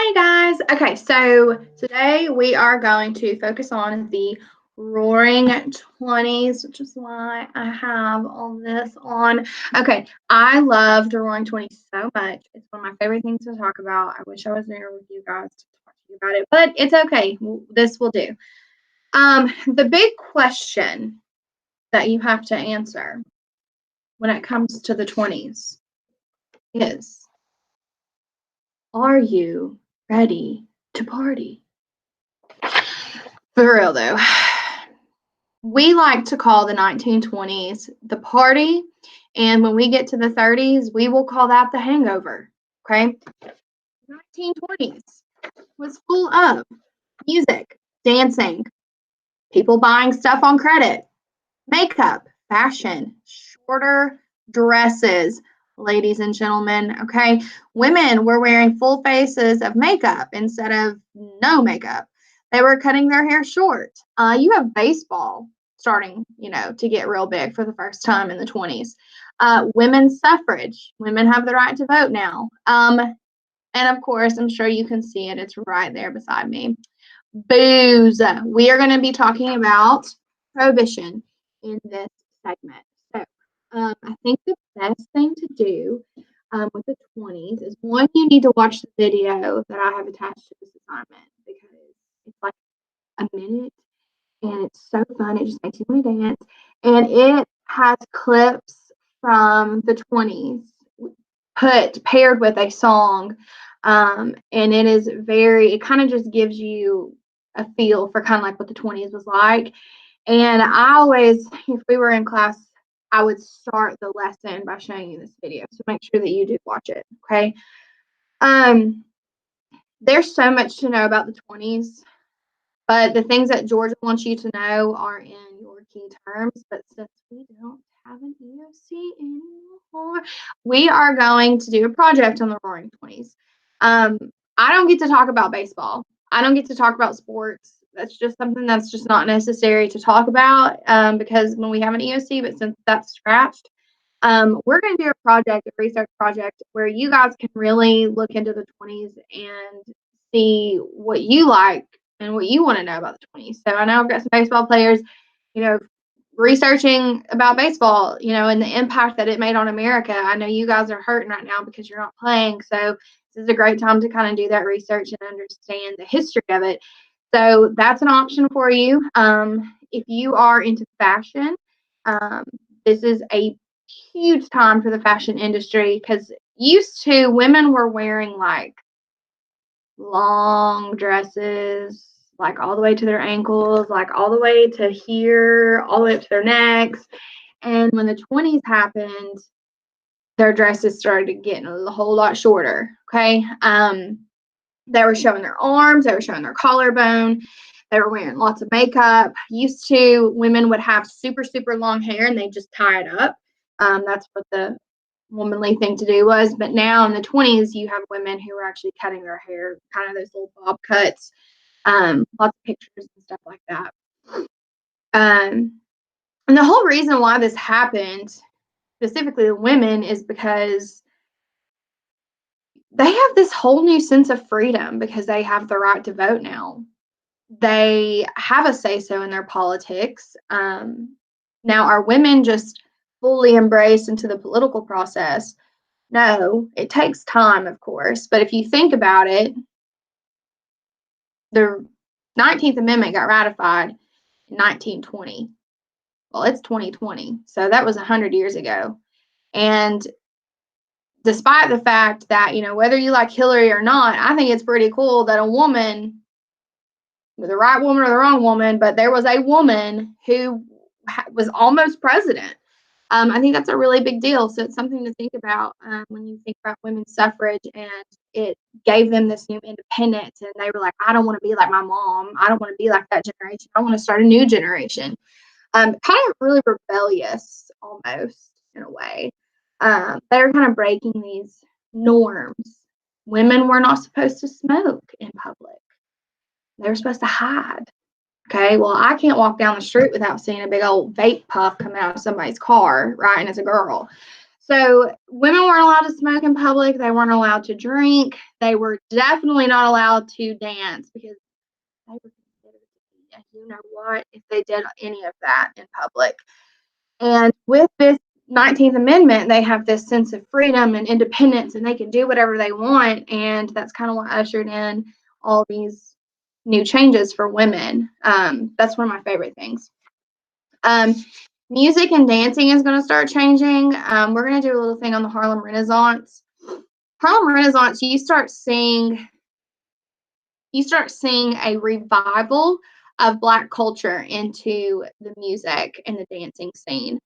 Hey guys. Okay, so today we are going to focus on the Roaring 20s, which is why I have all this on. Okay, I love the Roaring 20s so much. It's one of my favorite things to talk about. I wish I was there with you guys to talk to you about it, but it's okay. This will do. The big question that you have to answer when it comes to the 20s is, are you ready to party? For real though, we like to call the 1920s the party, and when we get to the 30s, we will call that the hangover. Okay? 1920s was full of music, dancing, people buying stuff on credit, makeup, fashion, shorter dresses, ladies and gentlemen. Okay? Women were wearing full faces of makeup instead of no makeup. They were cutting their hair short. You have baseball starting, to get real big for the first time in the 20s. Women's suffrage. Women have the right to vote now. And of course, I'm sure you can see it. It's right there beside me. Booze. We are going to be talking about prohibition in this segment. So I think the best thing to do with the 20s is, one, you need to watch the video that I have attached to this assignment, because it's like a minute and it's so fun. It just makes you want to dance. And it has clips from the 20s paired with a song. And it kind of just gives you a feel for kind of like what the 20s was like. And I always, if we were in class, I would start the lesson by showing you this video. So make sure that you do watch it. Okay. There's so much to know about the 20s, but the things that Georgia wants you to know are in your key terms. But since we don't have an EOC anymore, we are going to do a project on the Roaring 20s. I don't get to talk about baseball. I don't get to talk about sports. That's just something that's just not necessary to talk about, because when we have an EOC, but since that's scratched, we're going to do a research project, where you guys can really look into the 20s and see what you like and what you want to know about the 20s. So I know I've got some baseball players, researching about baseball, and the impact that it made on America. I know you guys are hurting right now because you're not playing. So this is a great time to kind of do that research and understand the history of it. So that's an option for you. If you are into fashion, this is a huge time for the fashion industry, because used to, women were wearing like long dresses, like all the way to their ankles, like all the way to here, all the way up to their necks. And when the 20s happened, their dresses started getting a whole lot shorter. Okay. They were showing their arms, they were showing their collarbone, they were wearing lots of makeup. Used to, women would have super, super long hair and they just tie it up. That's what the womanly thing to do was. But now in the 20s, you have women who are actually cutting their hair, kind of those little bob cuts. Lots of pictures and stuff like that. And the whole reason why this happened, specifically the women, is because they have this whole new sense of freedom because they have the right to vote now. They have a say-so in their politics. Now, are women just fully embraced into the political process? No, it takes time, of course. But if you think about it, the 19th Amendment got ratified in 1920. Well, it's 2020, so that was 100 years ago. And despite the fact that, whether you like Hillary or not, I think it's pretty cool that a woman, the right woman or the wrong woman, but there was a woman who was almost president. I think that's a really big deal. So it's something to think about when you think about women's suffrage, and it gave them this new independence. And they were like, I don't want to be like my mom. I don't want to be like that generation. I want to start a new generation. Kind of really rebellious almost in a way. They were kind of breaking these norms. Women were not supposed to smoke in public. They were supposed to hide. Okay, well, I can't walk down the street without seeing a big old vape puff coming out of somebody's car, right? And it's a girl. So women weren't allowed to smoke in public. They weren't allowed to drink. They were definitely not allowed to dance because they were considered to be a you know what if they did any of that in public. And with this 19th Amendment, they have this sense of freedom and independence, and they can do whatever they want. And that's kind of what ushered in all these new changes for women. That's one of my favorite things. Music and dancing is going to start changing. We're going to do a little thing on the Harlem Renaissance. Harlem Renaissance, you start seeing a revival of Black culture into the music and the dancing scene.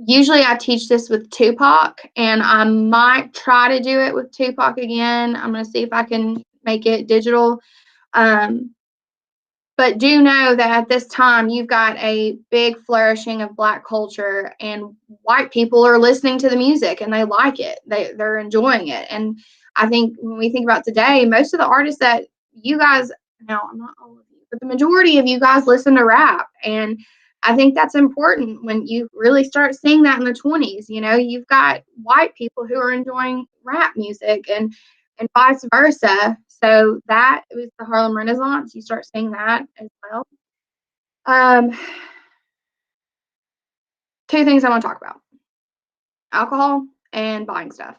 Usually I teach this with Tupac, and I might try to do it with Tupac again. I'm going to see if I can make it digital. But do know that at this time, you've got a big flourishing of Black culture, and white people are listening to the music and they like it. They're enjoying it. And I think when we think about today, most of the artists that you guys, now I'm not all of you, but the majority of you guys listen to rap. And I think that's important when you really start seeing that in the 20s. You know, you've got white people who are enjoying rap music and vice versa. So that was the Harlem Renaissance. You start seeing that as well. Two things I want to talk about: alcohol and buying stuff.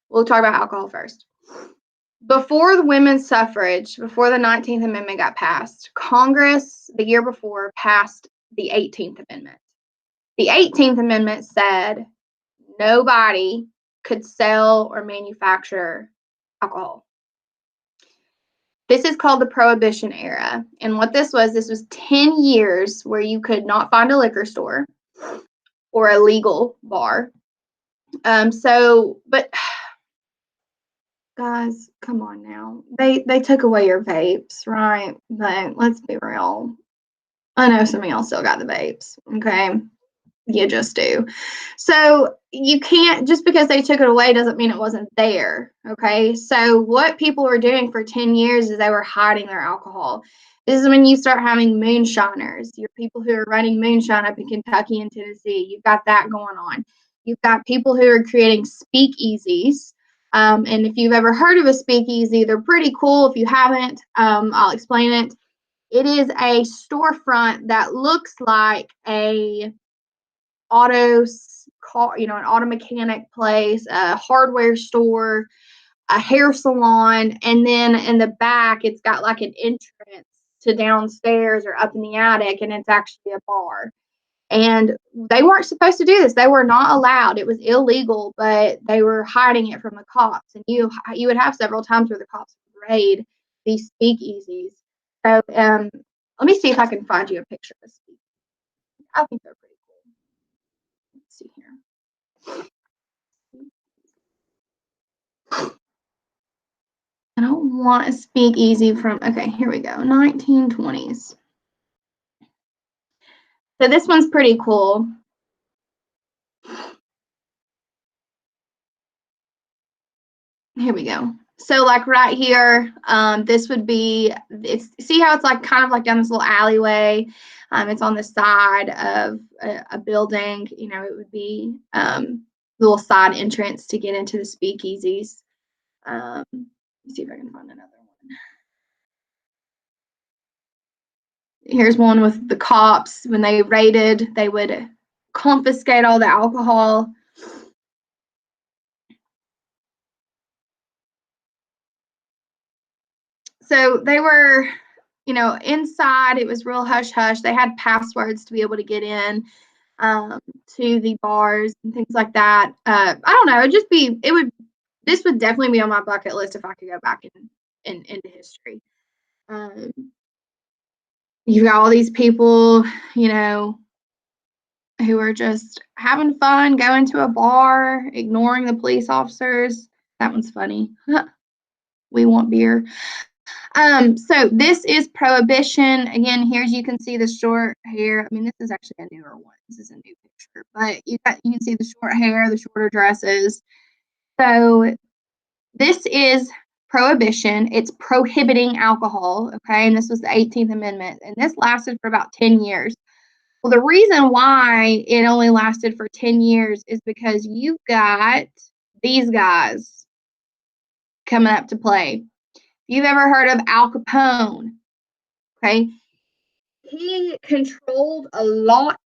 We'll talk about alcohol first. Before the women's suffrage, before the 19th Amendment got passed, Congress the year before passed the 18th Amendment. The 18th Amendment said nobody could sell or manufacture alcohol. This is called the Prohibition era. And what this was 10 years where you could not find a liquor store or a legal bar. But guys, come on now. They took away your vapes, right? But let's be real. I know some of y'all still got the vapes, okay? You just do. So you can't, just because they took it away doesn't mean it wasn't there, okay? So what people were doing for 10 years is they were hiding their alcohol. This is when you start having moonshiners. Your people who are running moonshine up in Kentucky and Tennessee. You've got that going on. You've got people who are creating speakeasies. And if you've ever heard of a speakeasy, they're pretty cool. If you haven't, I'll explain it. It is a storefront that looks like a an auto mechanic place, a hardware store, a hair salon, and then in the back it's got like an entrance to downstairs or up in the attic, and it's actually a bar. And they weren't supposed to do this. They were not allowed. It was illegal, but they were hiding it from the cops. And you would have several times where the cops would raid these speakeasies. So let me see if I can find you a picture of a speakeasy. I think they're pretty cool. Let's see here. I don't want to speak easy from, okay, here we go, 1920s. So this one's pretty cool. Here we go. So like right here, this would be, see how it's like kind of like down this little alleyway. It's on the side of a building. You know, it would be little side entrance to get into the speakeasies. Let me see if I can find another one. Here's one with the cops. When they raided, they would confiscate all the alcohol. So they were, inside it was real hush hush. They had passwords to be able to get in to the bars and things like that. I don't know. This would definitely be on my bucket list if I could go back into history. You've got all these people, who are just having fun, going to a bar, ignoring the police officers. That one's funny. We want beer. So this is Prohibition. Again, here you can see the short hair. I mean, this is actually a newer one. This is a new picture, but you can see the short hair, the shorter dresses. So this is Prohibition. It's prohibiting alcohol, okay? And this was the 18th Amendment, and this lasted for about 10 years. Well, the reason why it only lasted for 10 years is because you've got these guys coming up to play. If you've ever heard of Al Capone, okay, he controlled a lot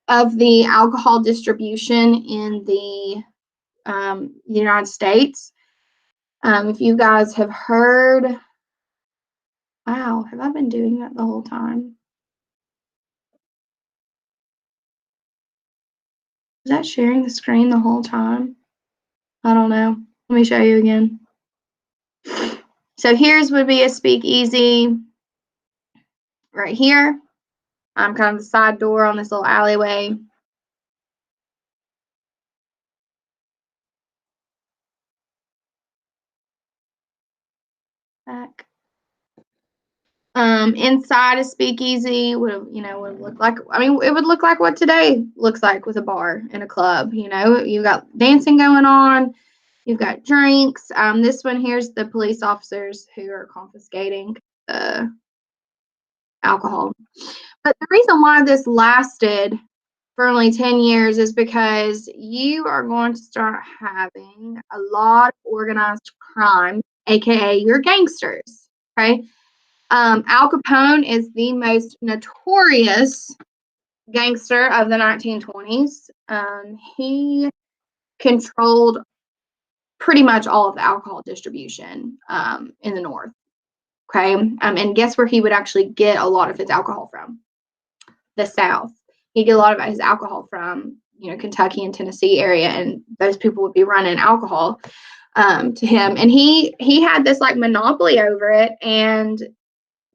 of the alcohol distribution in the United States. If you guys have heard, wow, have I been doing that the whole time? Is that sharing the screen the whole time? I don't know. Let me show you again. So here's would be a speakeasy right here. I'm kind of the side door on this little alleyway. Back. Inside a speakeasy would look like, I mean, it would look like what today looks like with a bar and a club. You've got dancing going on, you've got drinks. This one here's the police officers who are confiscating the alcohol. But the reason why this lasted for only 10 years is because you are going to start having a lot of organized crime, aka your gangsters. Okay. Al Capone is the most notorious gangster of the 1920s. He controlled pretty much all of the alcohol distribution in the North. Okay. And guess where he would actually get a lot of his alcohol from? The South. He'd get a lot of his alcohol from, Kentucky and Tennessee area, and those people would be running alcohol to him. And he had this like monopoly over it. And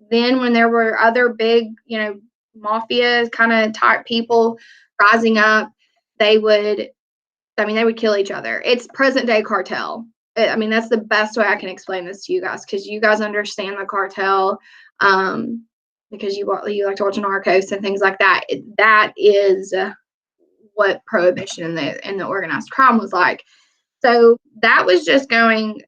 then when there were other big, mafia kind of type people rising up, they would kill each other. It's present day cartel. I mean, that's the best way I can explain this to you guys, because you guys understand the cartel, because you like to watch Narcos and things like that. That is what prohibition and the organized crime was like. So that was just going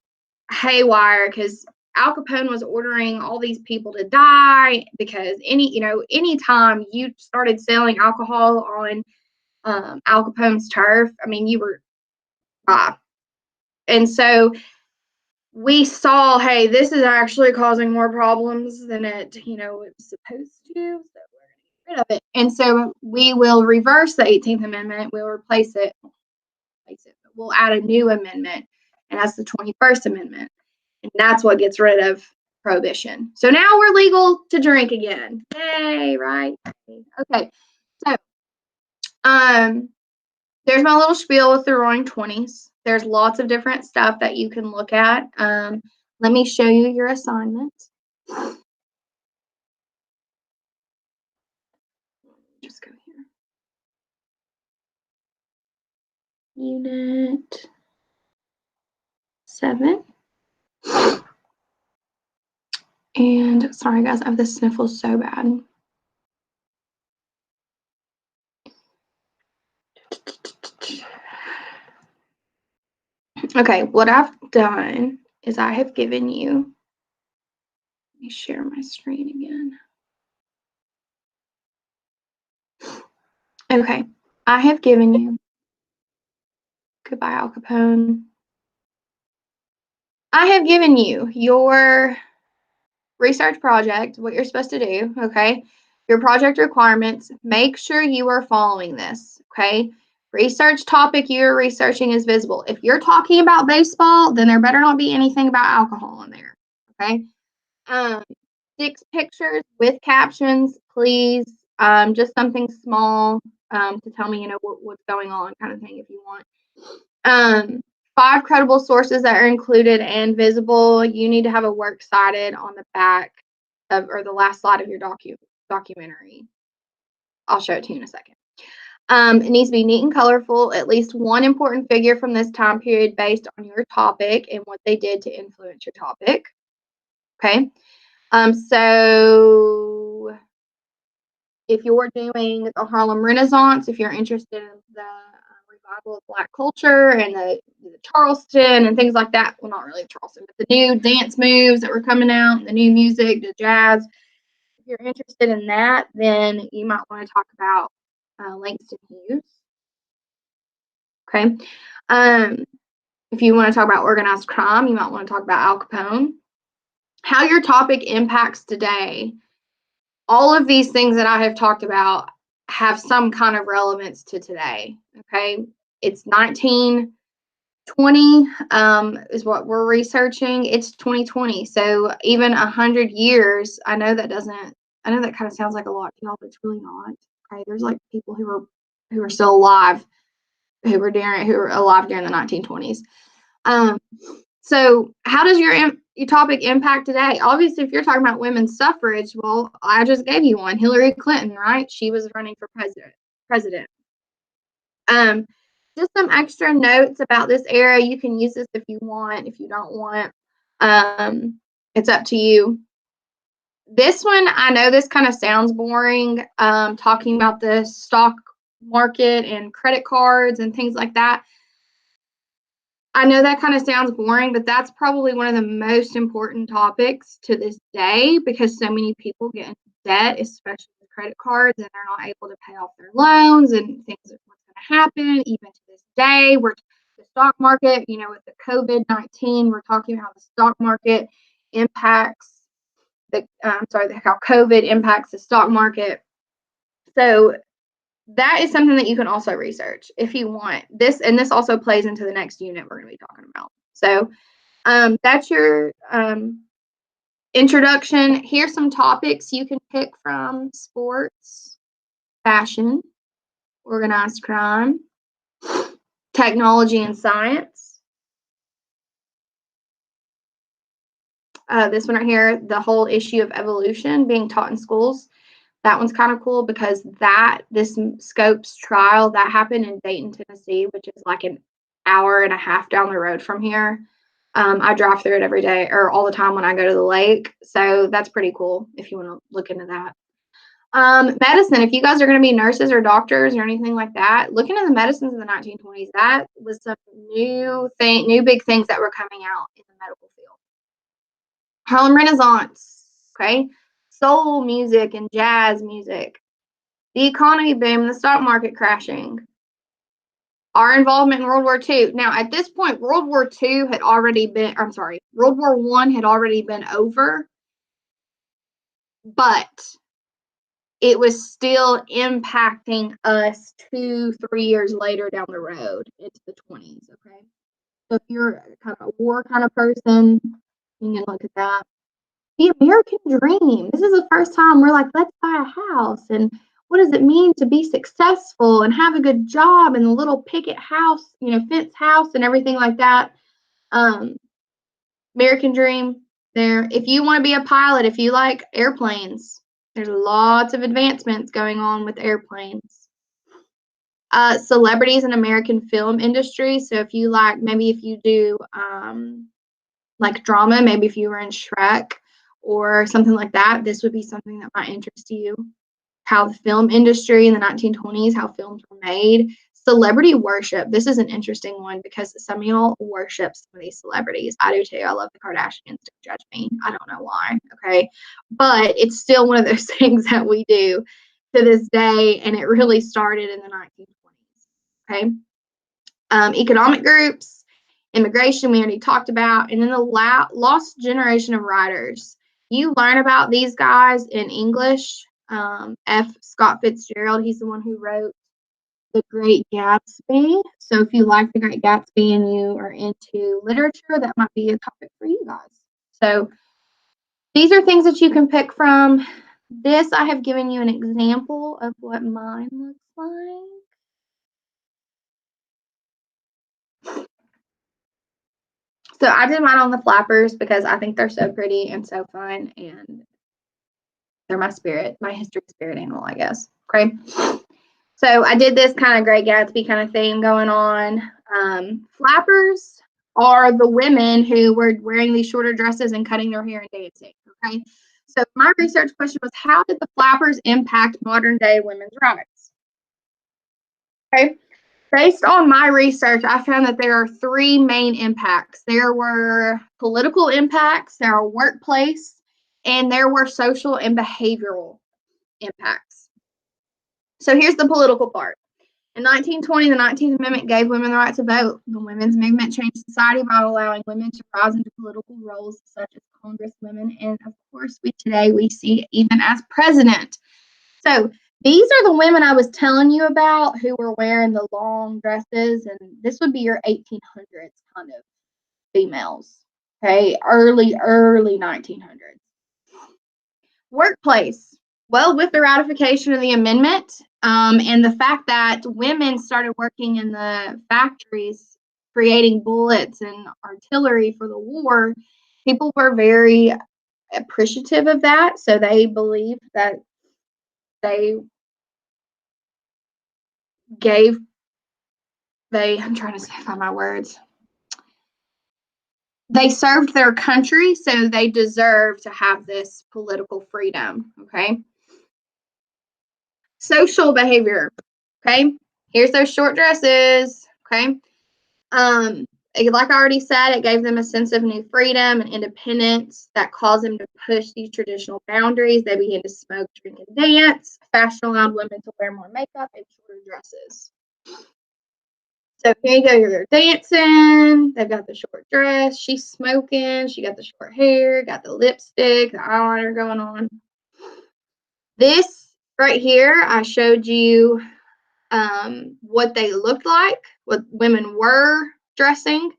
haywire because Al Capone was ordering all these people to die because anytime you started selling alcohol on Al Capone's turf, I mean, you were and so we saw, hey, this is actually causing more problems than it was supposed to. So we're going to get rid of it. And so we will reverse the 18th Amendment. We'll replace it. We'll add a new amendment, and that's the 21st Amendment. And that's what gets rid of prohibition. So now we're legal to drink again. Yay, right? Okay. So there's my little spiel with the Roaring 20s. There's lots of different stuff that you can look at. Let me show you your assignment. Just go here. Unit 7. And sorry guys, I have the sniffles so bad. Okay, what I've done is I have given you, let me share my screen again. Okay, I have given you, goodbye Al Capone. I have given you your research project, what you're supposed to do, okay? Your project requirements, make sure you are following this, okay? Research topic you're researching is visible. If you're talking about baseball, then there better not be anything about alcohol in there, okay? 6 pictures with captions, please. Just something small to tell me, what's going on kind of thing if you want. 5 credible sources that are included and visible. You need to have a works cited on the back of, or the last slide of your documentary. I'll show it to you in a second. It needs to be neat and colorful. At least one important figure from this time period based on your topic and what they did to influence your topic. Okay. So if you're doing the Harlem Renaissance, if you're interested in the revival of Black culture and the Charleston and things like that, well, not really Charleston, but the new dance moves that were coming out, the new music, the jazz, if you're interested in that, then you might want to talk about Langston Hughes. Okay. If you want to talk about organized crime, you might want to talk about Al Capone. How your topic impacts today. All of these things that I have talked about have some kind of relevance to today. Okay. It's 1920 is what we're researching. It's 2020. So even 100 years, I know that kind of sounds like a lot to y'all, but it's really not. Okay. There's like people who are still alive who were alive during the 1920s. So how does your topic impact today? Obviously, if you're talking about women's suffrage, well, I just gave you one. Hillary Clinton, right? She was running for president. Just some extra notes about this era. You can use this if you want. If you don't want, it's up to you. This one, I know this kind of sounds boring, talking about the stock market and credit cards and things like that. I know that kind of sounds boring, but that's probably one of the most important topics to this day because so many people get into debt, especially with credit cards, and they're not able to pay off their loans and things are what's going to happen. Even to this day, we're the stock market, with the COVID-19, we're talking about how the stock market impacts how COVID impacts the stock market. So that is something that you can also research if you want this, and this also plays into the next unit we're going to be talking about. So that's your introduction. Here's some topics you can pick from: sports, fashion, organized crime, technology and science. This one right here, the whole issue of evolution being taught in schools. That one's kind of cool because this Scopes trial that happened in Dayton, Tennessee, which is like an hour and a half down the road from here. I drive through it every day or all the time when I go to the lake. So that's pretty cool if you want to look into that. Medicine, if you guys are going to be nurses or doctors or anything like that, looking at the medicines in the 1920s, that was some new big things that were coming out in the medical field. Harlem Renaissance, okay? Soul music and jazz music, the economy boom, the stock market crashing, our involvement in World War II. Now, at this point, World War I had already been over, but it was still impacting us 2-3 years later down the road into the 20s, okay? So if you're kind of a war kind of person, you can look at that. The American dream. This is the first time we're like, let's buy a house. And what does it mean to be successful and have a good job and the little picket house, fence house and everything like that. American dream there. If you want to be a pilot, if you like airplanes, there's lots of advancements going on with airplanes. Celebrities in American film industry. So if you do like drama, maybe if you were in Shrek, or something like that, this would be something that might interest you. How the film industry in the 1920s, how films were made. Celebrity worship. This is an interesting one because some of y'all worship some of these celebrities. I do too. I love the Kardashians. Don't judge me. I don't know why. Okay. But it's still one of those things that we do to this day. And it really started in the 1920s. Okay. Economic groups, immigration, we already talked about. And then the lost generation of writers. You learn about these guys in English. F. Scott Fitzgerald, he's the one who wrote The Great Gatsby. So if you like The Great Gatsby and you are into literature, that might be a topic for you guys. So these are things that you can pick from. This, I have given you an example of what mine looks like. So I did mine on the flappers because I think they're so pretty and so fun, and they're my history spirit animal, I guess. Okay. So I did this kind of Great Gatsby kind of thing going on. Flappers are the women who were wearing these shorter dresses and cutting their hair and dancing. Okay. So my research question was, how did the flappers impact modern day women's rights? Okay. Based on my research, I found that there are 3 main impacts. There were political impacts, there are workplace, and there were social and behavioral impacts. So here's the political part. In 1920, the 19th Amendment gave women the right to vote. The women's movement changed society by allowing women to rise into political roles such as congresswomen, and of course, today we see even as president. So these are the women I was telling you about who were wearing the long dresses, and this would be your 1800s kind of females. Okay, early 1900s. Workplace. Well, with the ratification of the amendment and the fact that women started working in the factories creating bullets and artillery for the war, people were very appreciative of that. So they believed that they gave, I'm trying to find my words. They served their country, so they deserve to have this political freedom, okay? Social behavior, okay? Here's those short dresses, okay? Like I already said, it gave them a sense of new freedom and independence that caused them to push these traditional boundaries. They began to smoke, drink, and dance. Fashion allowed women to wear more makeup and shorter dresses. So here you go, you're dancing. They've got the short dress. She's smoking. She got the short hair, got the lipstick, the eyeliner going on. This right here, I showed you what they looked like, what women were dressing,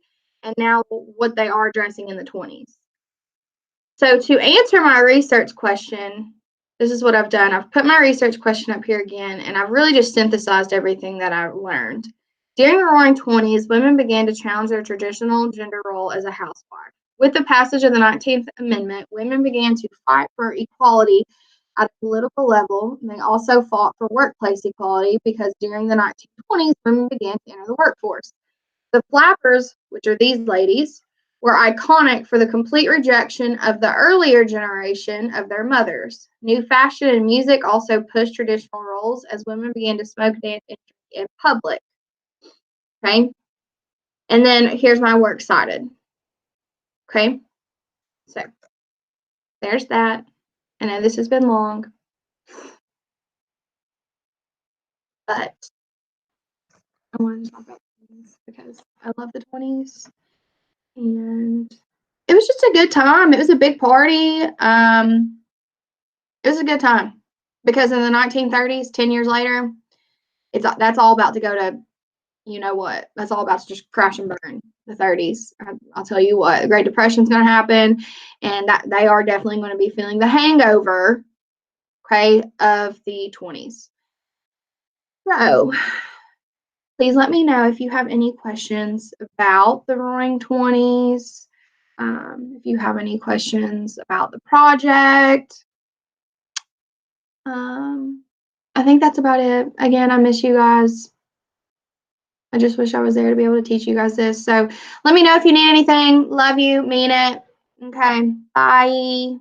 and now what they are dressing in the 20s. So to answer my research question, this is what I've done. I've put my research question up here again, and I've really just synthesized everything that I learned. During the Roaring 20s, women began to challenge their traditional gender role as a housewife. With the passage of the 19th Amendment, women began to fight for equality at a political level. And they also fought for workplace equality because during the 1920s, women began to enter the workforce. The flappers, which are these ladies, were iconic for the complete rejection of the earlier generation of their mothers. New fashion and music also pushed traditional roles as women began to smoke, dance, and drink in public. Okay? And then here's my works cited. Okay? So there's that. I know this has been long, but I wanted to talk about things because I love the 20s. And it was just a good time. It was a big party. It was a good time because in the 1930s, 10 years later, that's all about to go to, you know what? That's all about to just crash and burn. The 30s. I'll tell you what, the Great Depression's going to happen, and that they are definitely going to be feeling the hangover, okay, of the 20s. So please let me know if you have any questions about the Roaring 20s. If you have any questions about the project. I think that's about it. Again, I miss you guys. I just wish I was there to be able to teach you guys this. So let me know if you need anything. Love you. Mean it. Okay. Bye.